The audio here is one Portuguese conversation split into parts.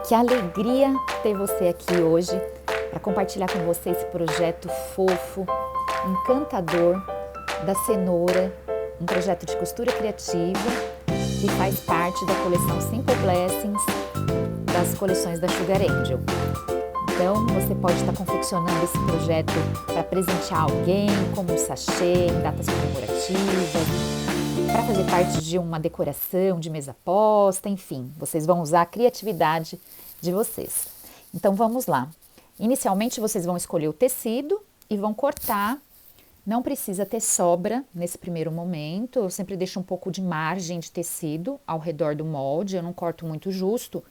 Que alegria ter você aqui hoje para compartilhar com você esse projeto fofo, encantador da cenoura, um projeto de costura criativa que faz parte da coleção Simple Blessings das coleções da Sugar Angel. Então você pode estar confeccionando esse projeto para presentear alguém, como um sachê, em datas comemorativas, para fazer parte de uma decoração de mesa posta, enfim, vocês vão usar a criatividade de vocês. Então vamos lá. Inicialmente vocês vão escolher o tecido e vão cortar. Não precisa ter sobra nesse primeiro momento, eu sempre deixo um pouco de margem de tecido ao redor do molde, eu não corto muito justo,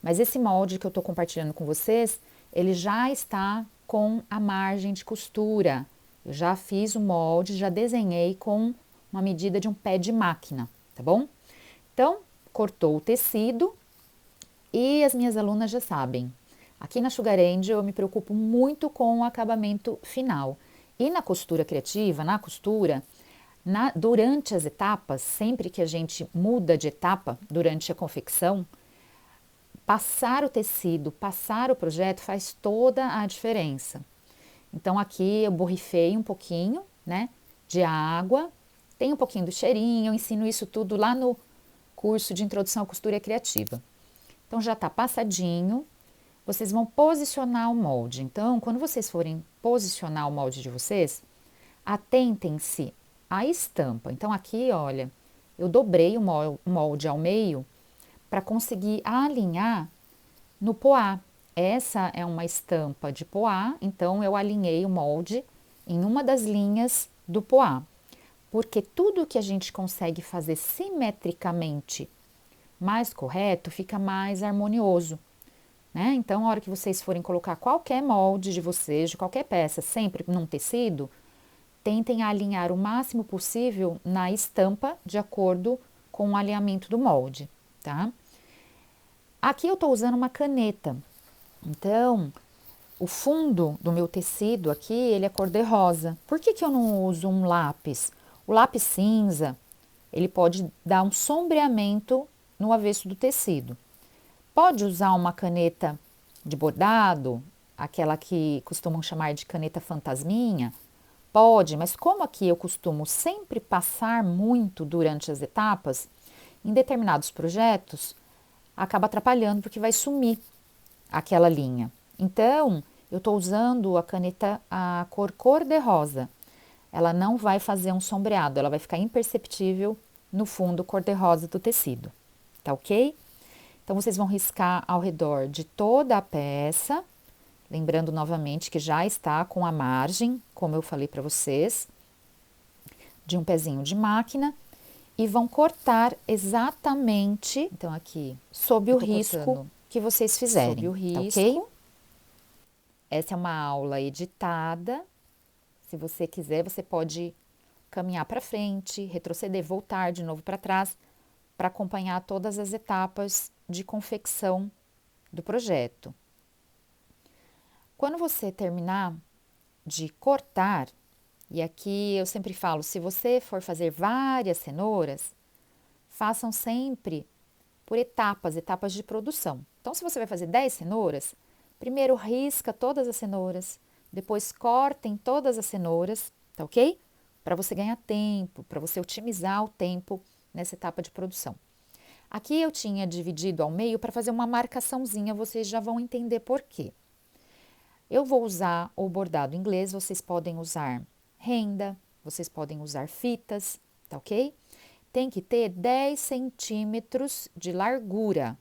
mas esse molde que eu estou compartilhando com vocês, ele já está com a margem de costura. Eu já fiz o molde, já desenhei com uma medida de um pé de máquina, tá bom? Então, cortou o tecido e as minhas alunas já sabem. Aqui na Sugar Angel eu me preocupo muito com o acabamento final. E na costura criativa, na costura, durante as etapas, sempre que a gente muda de etapa durante a confecção, passar o tecido, passar o projeto faz toda a diferença. Então aqui eu borrifei um pouquinho, né, de água, tem um pouquinho do cheirinho, eu ensino isso tudo lá no curso de Introdução à Costura Criativa. Então já está passadinho, vocês vão posicionar o molde. Então, quando vocês forem posicionar o molde de vocês, atentem-se à estampa. Então aqui, olha, eu dobrei o molde ao meio para conseguir alinhar no poá. Essa é uma estampa de poá, então eu alinhei o molde em uma das linhas do poá. Porque tudo que a gente consegue fazer simetricamente mais correto, fica mais harmonioso, né? Então, a hora que vocês forem colocar qualquer molde de vocês, de qualquer peça, sempre num tecido, tentem alinhar o máximo possível na estampa, de acordo com o alinhamento do molde, tá? Aqui eu tô usando uma caneta, então, o fundo do meu tecido aqui, ele é cor-de-rosa. Por que que eu não uso um lápis? O lápis cinza, ele pode dar um sombreamento no avesso do tecido. Pode usar uma caneta de bordado, aquela que costumam chamar de caneta fantasminha? Pode, mas como aqui eu costumo sempre passar muito durante as etapas, em determinados projetos, acaba atrapalhando porque vai sumir aquela linha. Então, eu estou usando a caneta a cor-de-rosa. Ela não vai fazer um sombreado, ela vai ficar imperceptível no fundo cor-de-rosa do tecido, tá ok? Então, vocês vão riscar ao redor de toda a peça, lembrando novamente que já está com a margem, como eu falei para vocês, de um pezinho de máquina, e vão cortar exatamente, então aqui, sob o risco que vocês fizerem, sob o risco, tá ok? Essa é uma aula editada. Se você quiser, você pode caminhar para frente, retroceder, voltar de novo para trás, para acompanhar todas as etapas de confecção do projeto. Quando você terminar de cortar, e aqui eu sempre falo, se você for fazer várias cenouras, façam sempre por etapas, etapas de produção. Então, se você vai fazer 10 cenouras, primeiro risca todas as cenouras, depois cortem todas as cenouras, tá ok? Para você ganhar tempo, para você otimizar o tempo nessa etapa de produção. Aqui eu tinha dividido ao meio para fazer uma marcaçãozinha, vocês já vão entender por quê. Eu vou usar o bordado inglês, vocês podem usar renda, vocês podem usar fitas, tá ok? Tem que ter 10 centímetros de largura.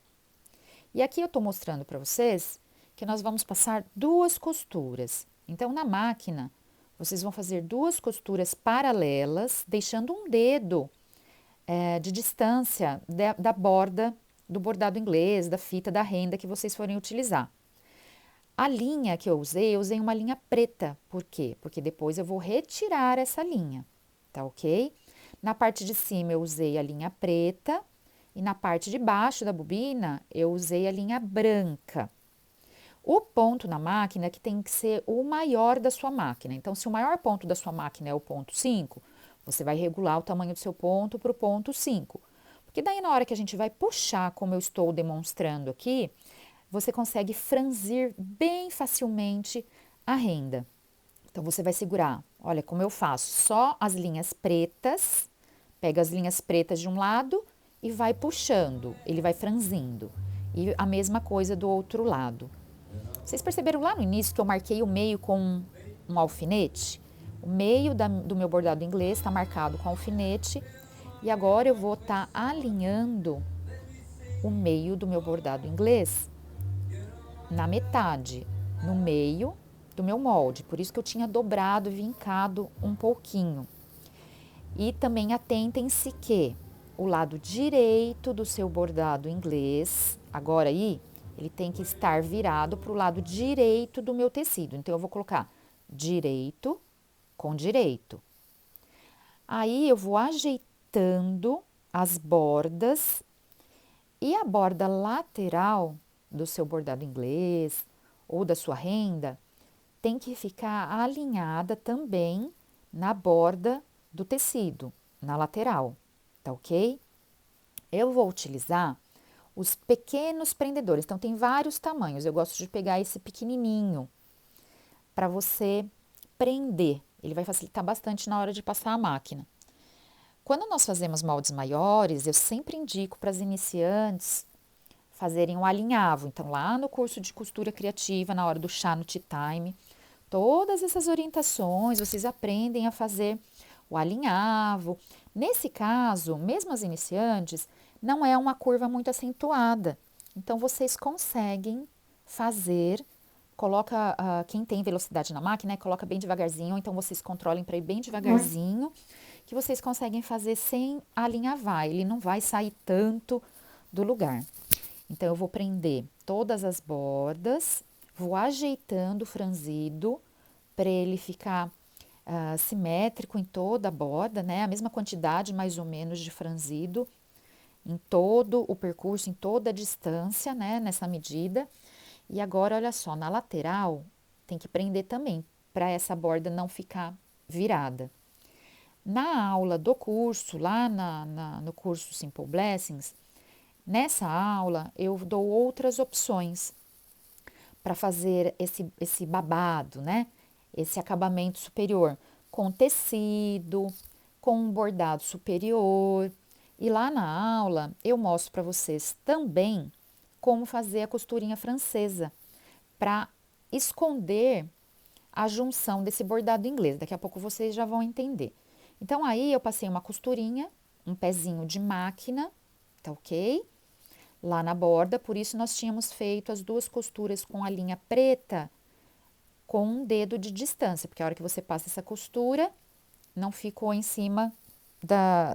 E aqui eu tô mostrando para vocês que nós vamos passar duas costuras. Então, na máquina, vocês vão fazer duas costuras paralelas, deixando um dedo de distância da borda do bordado inglês, da fita, da renda que vocês forem utilizar. A linha que eu usei uma linha preta. Por quê? Porque depois eu vou retirar essa linha, tá ok? Na parte de cima eu usei a linha preta e na parte de baixo da bobina eu usei a linha branca. O ponto na máquina é que tem que ser o maior da sua máquina. Então, se o maior ponto da sua máquina é o ponto 5, você vai regular o tamanho do seu ponto para o ponto 5. Porque daí na hora que a gente vai puxar, como eu estou demonstrando aqui, você consegue franzir bem facilmente a renda. Então, você vai segurar, olha como eu faço, só as linhas pretas, pega as linhas pretas de um lado e vai puxando, ele vai franzindo. E a mesma coisa do outro lado. Vocês perceberam lá no início que eu marquei o meio com um alfinete? O meio do meu bordado inglês está marcado com alfinete e agora eu vou estar alinhando o meio do meu bordado inglês na metade, no meio do meu molde. Por isso que eu tinha dobrado e vincado um pouquinho. E também atentem-se que o lado direito do seu bordado inglês, agora aí, ele tem que estar virado para o lado direito do meu tecido. Então, eu vou colocar direito com direito. Aí, eu vou ajeitando as bordas e a borda lateral do seu bordado inglês ou da sua renda tem que ficar alinhada também na borda do tecido, na lateral, tá ok? Eu vou utilizar os pequenos prendedores, então tem vários tamanhos, eu gosto de pegar esse pequenininho para você prender, ele vai facilitar bastante na hora de passar a máquina. Quando nós fazemos moldes maiores, eu sempre indico para as iniciantes fazerem o alinhavo. Então, lá no curso de costura criativa, na hora do chá no tea time, todas essas orientações vocês aprendem a fazer o alinhavo. Nesse caso, mesmo as iniciantes, não é uma curva muito acentuada. Então, vocês conseguem fazer, coloca, quem tem velocidade na máquina, coloca bem devagarzinho, então vocês controlem para ir bem devagarzinho, que vocês conseguem fazer sem alinhavar, ele não vai sair tanto do lugar. Então, eu vou prender todas as bordas, vou ajeitando o franzido para ele ficar simétrico em toda a borda, né? A mesma quantidade, mais ou menos, de franzido em todo o percurso, em toda a distância, né? Nessa medida. E agora, olha só, na lateral tem que prender também, para essa borda não ficar virada. Na aula do curso, lá no curso Simple Blessings, nessa aula eu dou outras opções para fazer esse babado, né? Esse acabamento superior com tecido, com um bordado superior. E lá na aula eu mostro para vocês também como fazer a costurinha francesa para esconder a junção desse bordado inglês. Daqui a pouco vocês já vão entender. Então, aí eu passei uma costurinha, um pezinho de máquina, tá ok? Lá na borda, por isso nós tínhamos feito as duas costuras com a linha preta com um dedo de distância, porque a hora que você passa essa costura, não ficou em cima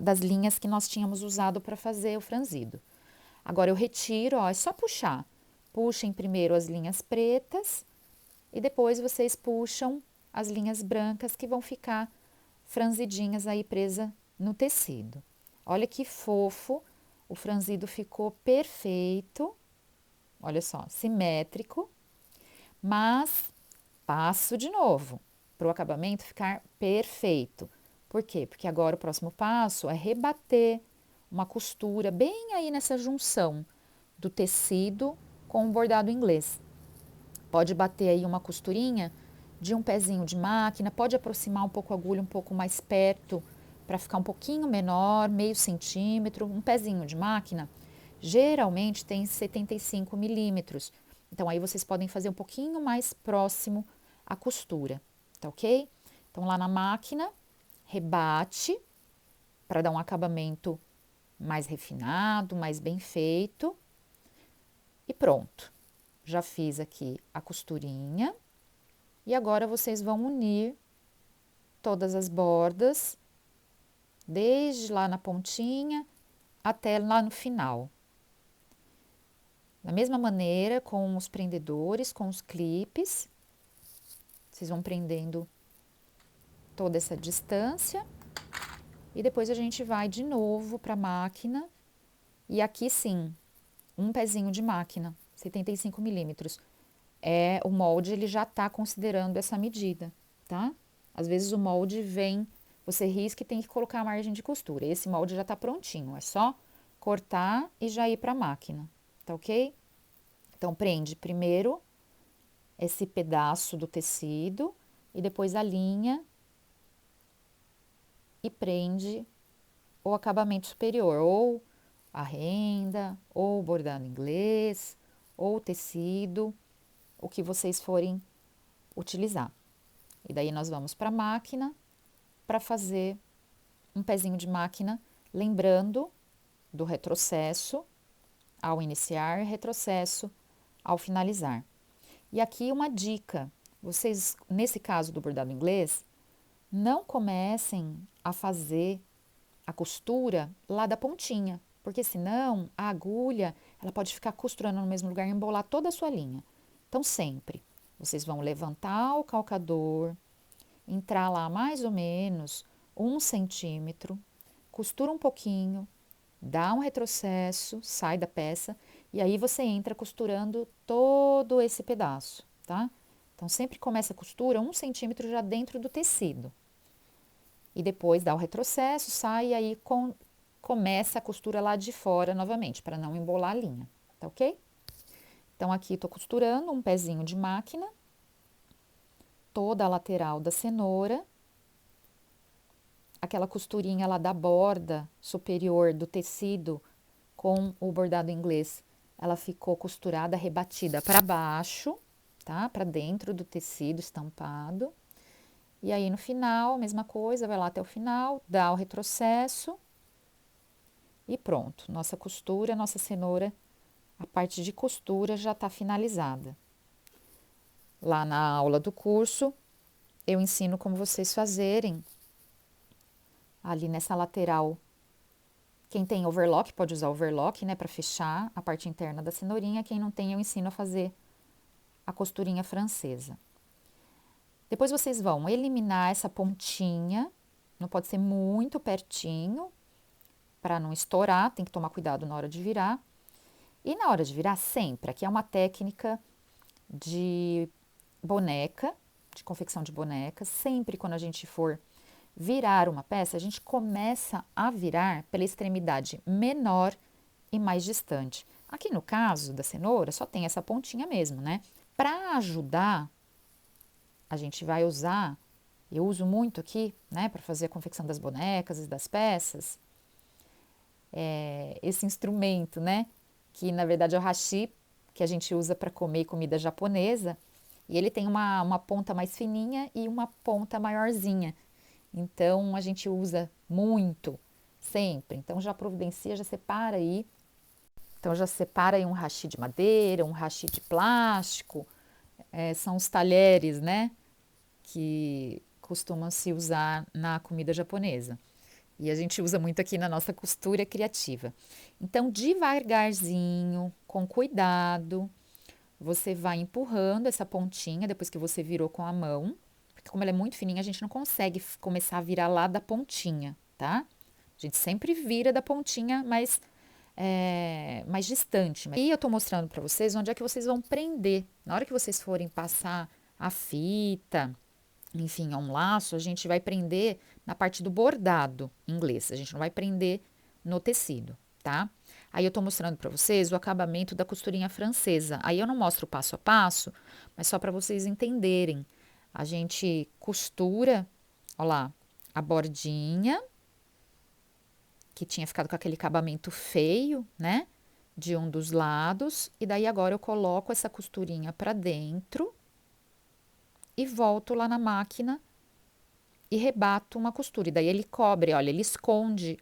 das linhas que nós tínhamos usado para fazer o franzido. Agora, eu retiro, ó, é só puxar. Puxem primeiro as linhas pretas e depois vocês puxam as linhas brancas que vão ficar franzidinhas aí presa no tecido. Olha que fofo, o franzido ficou perfeito, olha só, simétrico, mas passo de novo para o acabamento ficar perfeito. Por quê? Porque agora o próximo passo é rebater uma costura bem aí nessa junção do tecido com o bordado inglês. Pode bater aí uma costurinha de um pezinho de máquina, pode aproximar um pouco a agulha um pouco mais perto para ficar um pouquinho menor, meio centímetro. Um pezinho de máquina geralmente tem 75 milímetros. Então, aí vocês podem fazer um pouquinho mais próximo à costura, tá ok? Então, lá na máquina, rebate para dar um acabamento mais refinado, mais bem feito. E pronto. Já fiz aqui a costurinha. E agora vocês vão unir todas as bordas, desde lá na pontinha até lá no final. Da mesma maneira, com os prendedores, com os clipes, vocês vão prendendo toda essa distância. E depois a gente vai de novo para a máquina. E aqui sim, um pezinho de máquina, 75 milímetros. O molde ele já está considerando essa medida, tá? Às vezes o molde vem, você risca e tem que colocar a margem de costura. Esse molde já está prontinho, é só cortar e já ir para a máquina, tá ok? Então, prende primeiro esse pedaço do tecido e depois a linha e prende o acabamento superior, ou a renda, ou o bordado inglês, ou o tecido, o que vocês forem utilizar. E daí nós vamos para a máquina para fazer um pezinho de máquina, lembrando do retrocesso ao iniciar, retrocesso ao finalizar. E aqui uma dica, vocês, nesse caso do bordado inglês, não comecem a fazer a costura lá da pontinha, porque senão a agulha ela pode ficar costurando no mesmo lugar e embolar toda a sua linha. Então sempre, vocês vão levantar o calcador, entrar lá mais ou menos 1 centímetro, costura um pouquinho, dá um retrocesso, sai da peça e aí você entra costurando todo esse pedaço, tá? Então sempre começa a costura 1 centímetro já dentro do tecido. E depois dá o retrocesso, sai e aí começa a costura lá de fora novamente, para não embolar a linha, tá ok? Então aqui estou costurando um pezinho de máquina, toda a lateral da cenoura, aquela costurinha lá da borda superior do tecido com o bordado inglês, ela ficou costurada, rebatida para baixo, tá? Para dentro do tecido estampado. E aí no final, mesma coisa, vai lá até o final, dá o retrocesso e pronto. Nossa costura, nossa cenoura, a parte de costura já está finalizada. Lá na aula do curso, eu ensino como vocês fazerem ali nessa lateral. Quem tem overlock pode usar overlock, né, para fechar a parte interna da cenourinha. Quem não tem, eu ensino a fazer a costurinha francesa. Depois vocês vão eliminar essa pontinha, não pode ser muito pertinho, para não estourar, tem que tomar cuidado na hora de virar. E na hora de virar, sempre, aqui é uma técnica de boneca, de confecção de bonecas, sempre quando a gente for virar uma peça, a gente começa a virar pela extremidade menor e mais distante. Aqui no caso da cenoura, só tem essa pontinha mesmo, né? Para ajudar, a gente vai usar, eu uso muito aqui, né, para fazer a confecção das bonecas e das peças, esse instrumento, né, que na verdade é o hashi, que a gente usa para comer comida japonesa, e ele tem uma ponta mais fininha e uma ponta maiorzinha. Então a gente usa muito, sempre. Então já providencia, já separa aí. Então já separa aí um hashi de madeira, um hashi de plástico, são os talheres, né, que costumam se usar na comida japonesa. E a gente usa muito aqui na nossa costura criativa. Então, devagarzinho, com cuidado, você vai empurrando essa pontinha depois que você virou com a mão. Porque como ela é muito fininha, a gente não consegue começar a virar lá da pontinha, tá? A gente sempre vira da pontinha mais distante. E eu tô mostrando para vocês onde é que vocês vão prender. Na hora que vocês forem passar a fita, enfim, um laço, a gente vai prender na parte do bordado inglês. A gente não vai prender no tecido, tá? Aí eu tô mostrando para vocês o acabamento da costurinha francesa. Aí eu não mostro passo a passo, mas só para vocês entenderem. A gente costura, ó lá, a bordinha, que tinha ficado com aquele acabamento feio, né? De um dos lados. E daí agora eu coloco essa costurinha para dentro e volto lá na máquina e rebato uma costura. E daí ele cobre, olha, ele esconde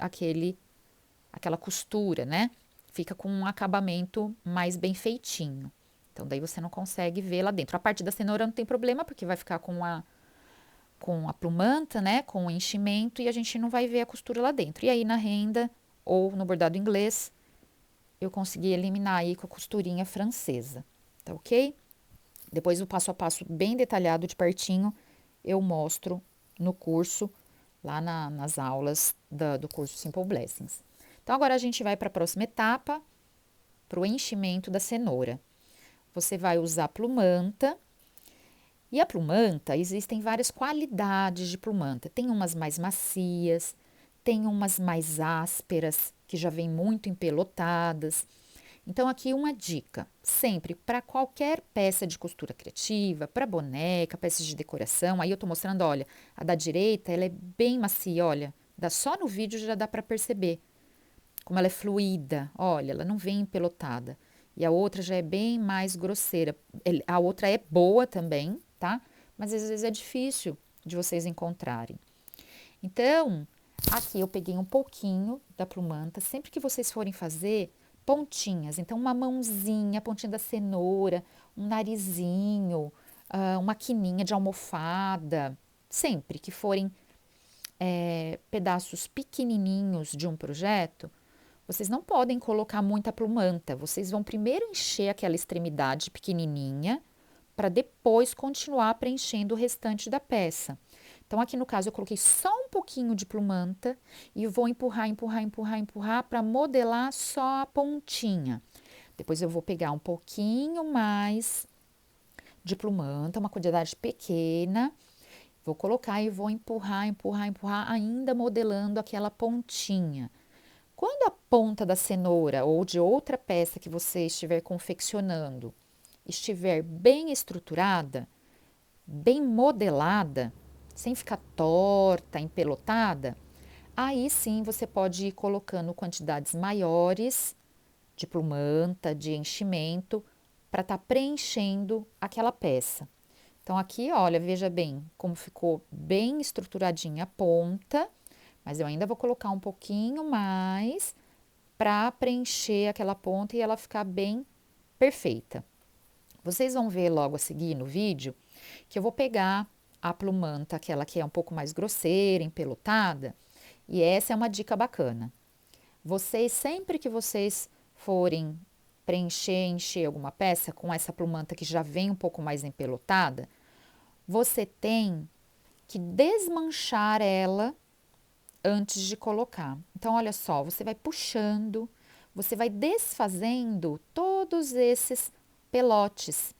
aquela costura, né? Fica com um acabamento mais bem feitinho. Então, daí você não consegue ver lá dentro. A parte da cenoura não tem problema, porque vai ficar com a plumanta, né? Com o enchimento, e a gente não vai ver a costura lá dentro. E aí, na renda ou no bordado inglês, eu consegui eliminar aí com a costurinha francesa, tá ok? Depois o passo a passo bem detalhado de pertinho, eu mostro no curso, lá nas aulas do curso Simple Blessings. Então, agora a gente vai para a próxima etapa, para o enchimento da cenoura. Você vai usar plumanta. E a plumanta, existem várias qualidades de plumanta. Tem umas mais macias, tem umas mais ásperas, que já vêm muito empelotadas. Então, aqui uma dica, sempre para qualquer peça de costura criativa, para boneca, peças de decoração, aí eu tô mostrando, olha, a da direita, ela é bem macia, olha, só no vídeo já dá para perceber como ela é fluida, olha, ela não vem empelotada. E a outra já é bem mais grosseira. A outra é boa também, tá? Mas às vezes é difícil de vocês encontrarem. Então, aqui eu peguei um pouquinho da plumanta. Sempre que vocês forem fazer pontinhas, então uma mãozinha, a pontinha da cenoura, um narizinho, uma quininha de almofada. Sempre que forem pedaços pequenininhos de um projeto, vocês não podem colocar muita plumanta. Vocês vão primeiro encher aquela extremidade pequenininha para depois continuar preenchendo o restante da peça. Então, aqui no caso, eu coloquei só um pouquinho de plumanta e vou empurrar, empurrar, empurrar, empurrar para modelar só a pontinha. Depois eu vou pegar um pouquinho mais de plumanta, uma quantidade pequena, vou colocar e vou empurrar, empurrar, empurrar, ainda modelando aquela pontinha. Quando a ponta da cenoura ou de outra peça que você estiver confeccionando estiver bem estruturada, bem modelada, sem ficar torta, empelotada, aí sim você pode ir colocando quantidades maiores de plumanta, de enchimento, para estar preenchendo aquela peça. Então, aqui, olha, veja bem como ficou bem estruturadinha a ponta, mas eu ainda vou colocar um pouquinho mais para preencher aquela ponta e ela ficar bem perfeita. Vocês vão ver logo a seguir no vídeo que eu vou pegar a plumanta, aquela que é um pouco mais grosseira, empelotada, e essa é uma dica bacana. Vocês, sempre que vocês forem preencher, encher alguma peça com essa plumanta que já vem um pouco mais empelotada, você tem que desmanchar ela antes de colocar. Então, olha só, você vai puxando, você vai desfazendo todos esses pelotes.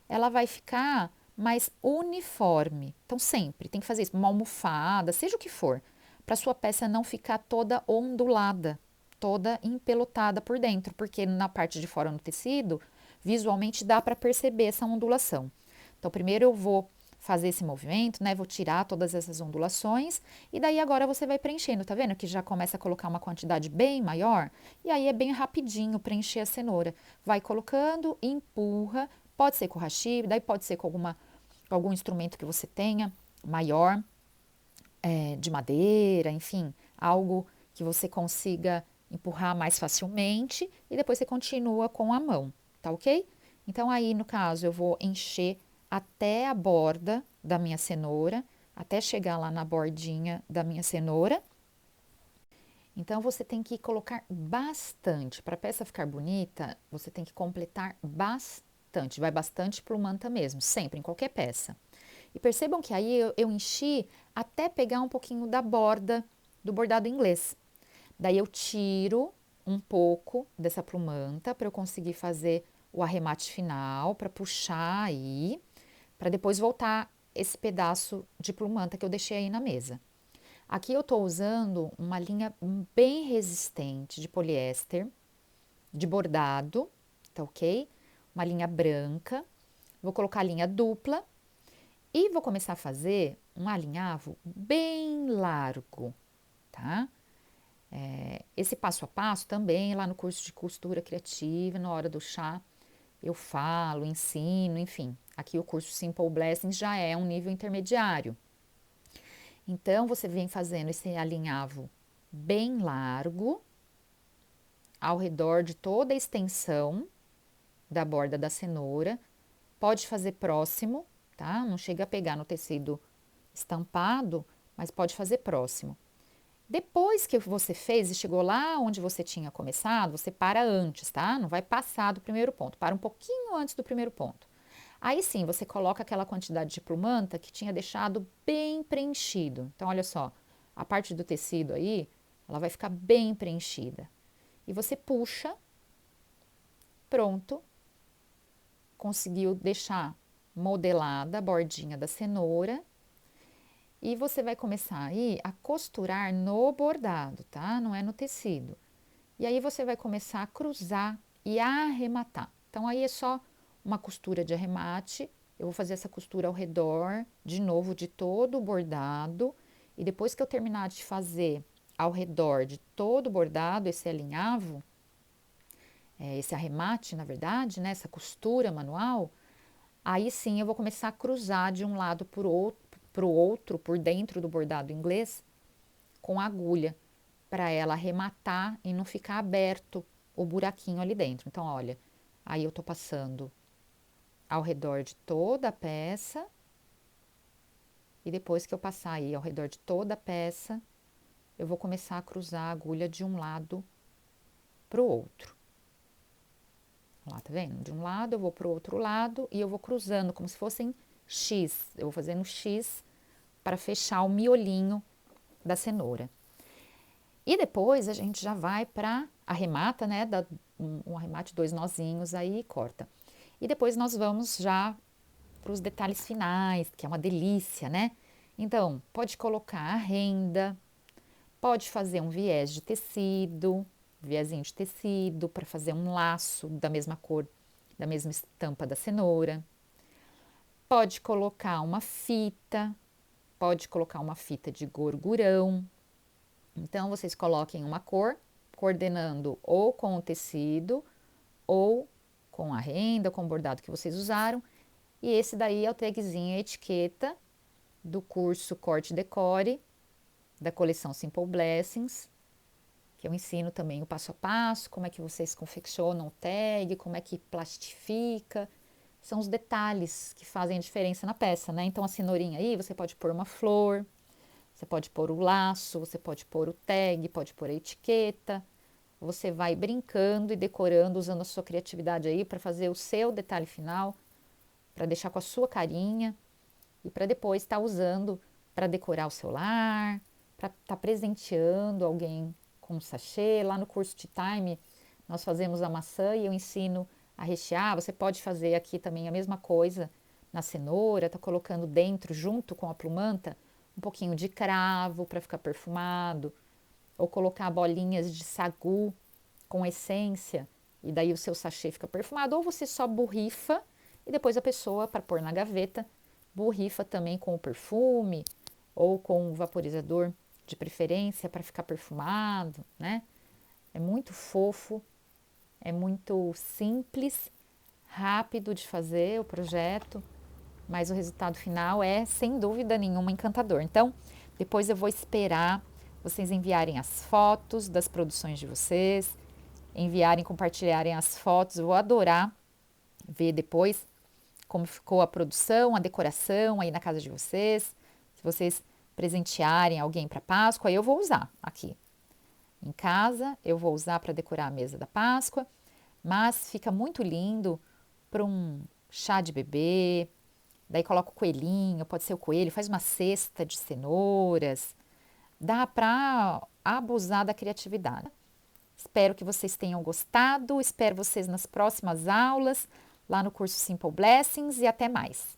Ela vai ficar mais uniforme. Então, sempre tem que fazer isso, uma almofada, seja o que for, para sua peça não ficar toda ondulada, toda empelotada por dentro, porque na parte de fora no tecido, visualmente dá para perceber essa ondulação. Então, primeiro eu vou fazer esse movimento, né? Vou tirar todas essas ondulações e daí agora você vai preenchendo, tá vendo? Que já começa a colocar uma quantidade bem maior e aí é bem rapidinho preencher a cenoura. Vai colocando, empurra, pode ser com hashi, daí pode ser com algum instrumento que você tenha maior, de madeira, enfim, algo que você consiga empurrar mais facilmente e depois você continua com a mão, tá ok? Então aí no caso eu vou encher até a borda da minha cenoura, até chegar lá na bordinha da minha cenoura. Então, você tem que colocar bastante. Para a peça ficar bonita, você tem que completar bastante. Vai bastante plumanta mesmo, sempre, em qualquer peça. E percebam que aí eu enchi até pegar um pouquinho da borda do bordado inglês. Daí eu tiro um pouco dessa plumanta para eu conseguir fazer o arremate final, para puxar aí, para depois voltar esse pedaço de plumanta que eu deixei aí na mesa. Aqui eu estou usando uma linha bem resistente de poliéster, de bordado, tá ok? Uma linha branca. Vou colocar a linha dupla e vou começar a fazer um alinhavo bem largo, tá? Esse passo a passo também lá no curso de costura criativa, na hora do chá, eu falo, ensino, enfim. Aqui o curso Simple Blessings já é um nível intermediário. Então, você vem fazendo esse alinhavo bem largo, ao redor de toda a extensão da borda da cenoura. Pode fazer próximo, tá? Não chega a pegar no tecido estampado, mas pode fazer próximo. Depois que você fez e chegou lá onde você tinha começado, você para antes, tá? Não vai passar do primeiro ponto, para um pouquinho antes do primeiro ponto. Aí sim, você coloca aquela quantidade de plumanta que tinha deixado bem preenchido. Então, olha só, a parte do tecido aí, ela vai ficar bem preenchida. E você puxa, pronto, conseguiu deixar modelada a bordinha da cenoura. E você vai começar aí a costurar no bordado, tá? Não é no tecido. E aí você vai começar a cruzar e arrematar. Então, aí é só uma costura de arremate. Eu vou fazer essa costura ao redor, de novo, de todo o bordado. E depois que eu terminar de fazer ao redor de todo o bordado, esse alinhavo, esse arremate, na verdade, né, essa costura manual, aí sim eu vou começar a cruzar de um lado para o outro, por dentro do bordado inglês, com a agulha, para ela arrematar e não ficar aberto o buraquinho ali dentro. Então, olha, aí eu tô passando ao redor de toda a peça, e depois que eu passar aí ao redor de toda a peça, eu vou começar a cruzar a agulha de um lado para o outro. Lá, tá vendo? De um lado eu vou para o outro lado e eu vou cruzando como se fossem X. Eu vou fazendo X para fechar o miolinho da cenoura. E depois a gente já vai para arremata, né? Dá um arremate, 2 nozinhos aí e corta. E depois nós vamos já para os detalhes finais, que é uma delícia, né? Então, pode colocar a renda, pode fazer um viés de tecido, viezinho de tecido para fazer um laço da mesma cor, da mesma estampa da cenoura. Pode colocar uma fita, pode colocar uma fita de gorgurão. Então, vocês coloquem uma cor, coordenando ou com o tecido, ou com a renda, com o bordado que vocês usaram. E esse daí é o tagzinho, a etiqueta do curso Corte e Decore, da coleção Simple Blessings, que eu ensino também o passo a passo, como é que vocês confeccionam o tag, como é que plastifica. São os detalhes que fazem a diferença na peça, né? Então, a cenourinha aí, você pode pôr uma flor, você pode pôr o laço, você pode pôr o tag, pode pôr a etiqueta. Você vai brincando e decorando, usando a sua criatividade aí para fazer o seu detalhe final, para deixar com a sua carinha e para depois estar usando para decorar o seu lar, para estar presenteando alguém com um sachê. Lá no curso Tea Time nós fazemos a maçã e eu ensino a rechear. Você pode fazer aqui também a mesma coisa na cenoura, tá colocando dentro, junto com a plumanta, um pouquinho de cravo para ficar perfumado, ou colocar bolinhas de sagu com essência e daí o seu sachê fica perfumado, ou você só borrifa e depois a pessoa, para pôr na gaveta, borrifa também com o perfume ou com o vaporizador de preferência para ficar perfumado, né? É muito fofo, é muito simples, rápido de fazer o projeto, mas o resultado final é, sem dúvida nenhuma, encantador. Então, depois eu vou esperar vocês enviarem as fotos das produções de vocês, enviarem, compartilharem as fotos. Eu vou adorar ver depois como ficou a produção, a decoração aí na casa de vocês. Se vocês presentearem alguém para Páscoa, eu vou usar aqui em casa, eu vou usar para decorar a mesa da Páscoa, mas fica muito lindo para um chá de bebê. Daí coloca o coelhinho, pode ser o coelho, faz uma cesta de cenouras. Dá para abusar da criatividade. Espero que vocês tenham gostado, espero vocês nas próximas aulas, lá no curso Simple Blessings e até mais.